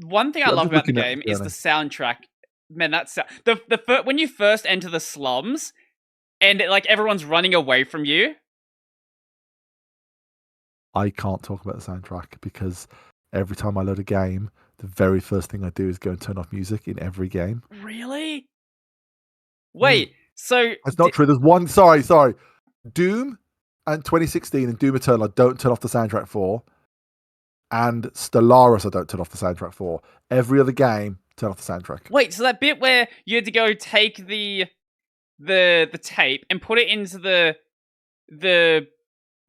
one thing I I'm love just about the looking at game the is the journey. soundtrack. Man, that's when you first enter the slums and like everyone's running away from you. I can't talk about the soundtrack because every time I load a game, the very first thing I do is go and turn off music in every game. Really? Wait, so It's not true. There's one. Sorry. Doom and 2016 and Doom Eternal, I don't turn off the soundtrack for. And Stellaris, I don't turn off the soundtrack for. Every other game, turn off the soundtrack. Wait, so that bit where you had to go take the tape and put it into the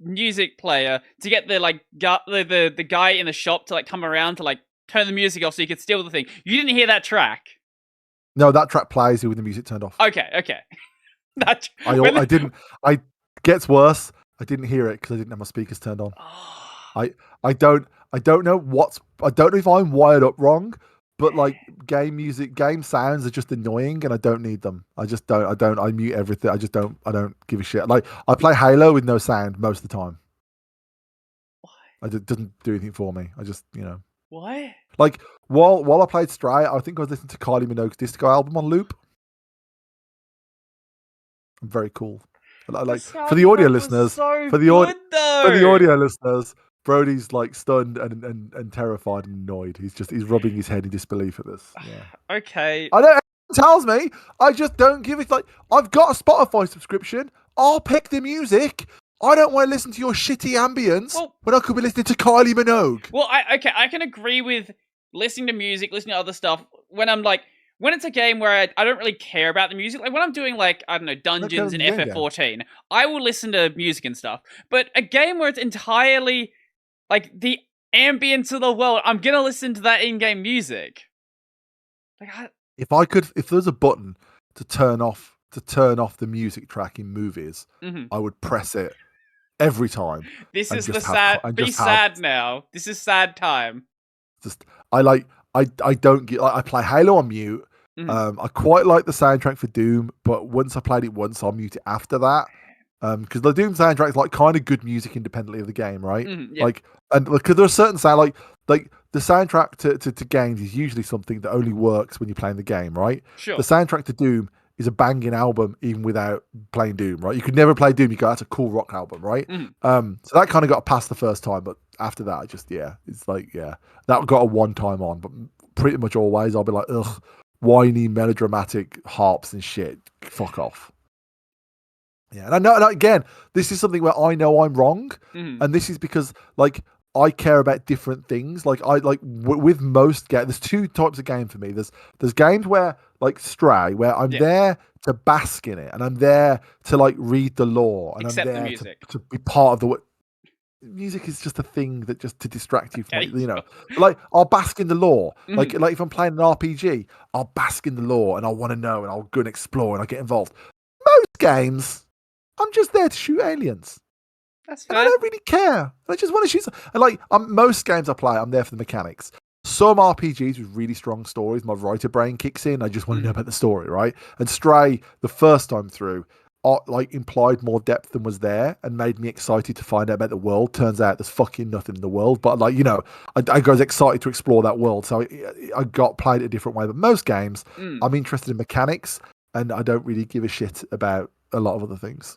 music player to get the like the guy in the shop to like come around to like turn the music off so you could steal the thing. You didn't hear that track. No, that track plays with the music turned off. Okay. I didn't. I gets worse. I didn't hear it because I didn't have my speakers turned on. I don't know if I'm wired up wrong, but like game sounds are just annoying and I don't need them. I mute everything. I don't give a shit. Like I play Halo with no sound most of the time. It doesn't do anything for me. I just, What? Like while I played Stray, I think I was listening to Kylie Minogue's disco album on loop. I'm very cool. Like for the audio listeners, for the audio listeners, Brody's like stunned and terrified and annoyed. He's rubbing his head in disbelief at this. Yeah. Okay. I know. Tells me I just don't give it. Like I've got a Spotify subscription. I'll pick the music. I don't want to listen to your shitty ambience when I could be listening to Kylie Minogue. Well, I can agree with listening to music, listening to other stuff when it's a game where I don't really care about the music. Like when I'm doing like, I don't know, dungeons in FF14, I will listen to music and stuff. But a game where it's entirely like the ambience of the world, I'm gonna listen to that in-game music. Like if there was a button to turn off the music track in movies, I would press it every time. This is the sad. Be sad now. This is sad time. I don't get. I play Halo on mute. I quite like the soundtrack for Doom, but once I played it once, I'll mute it after that. Because the Doom soundtrack is like kind of good music independently of the game, right? Yeah. Like, and because there's certain sound like the soundtrack to games is usually something that only works when you're playing the game, right? Sure. The soundtrack to Doom is a banging album even without playing Doom, right? You could never play Doom. You go, that's a cool rock album, right? So that kind of got past the first time, but after that, it's like, that got a one time on, but pretty much always I'll be like, ugh, whiny, melodramatic harps and shit. Fuck off. Yeah, and I know, and again, this is something where I know I'm wrong, and this is because like I care about different things. Like with most games, there's two types of game for me. There's games where like Stray, where I'm there to bask in it, and I'm there to like read the lore, and I'm there to be part of the. Music is just a thing that just to distract you from, like I'll bask in the lore. Like if I'm playing an RPG, I'll bask in the lore and I want to know and I'll go and explore and I'll get involved. Most games, I'm just there to shoot aliens. That's fair. And I don't really care. I just want to shoot. And like most games I play, I'm there for the mechanics. Some RPGs with really strong stories, my writer brain kicks in. I just want to know about the story, right? And Stray, the first time through, like implied more depth than was there and made me excited to find out about the world. Turns out there's fucking nothing in the world, but like I was excited to explore that world, so I got played it a different way. But most games, I'm interested in mechanics, and I don't really give a shit about a lot of other things.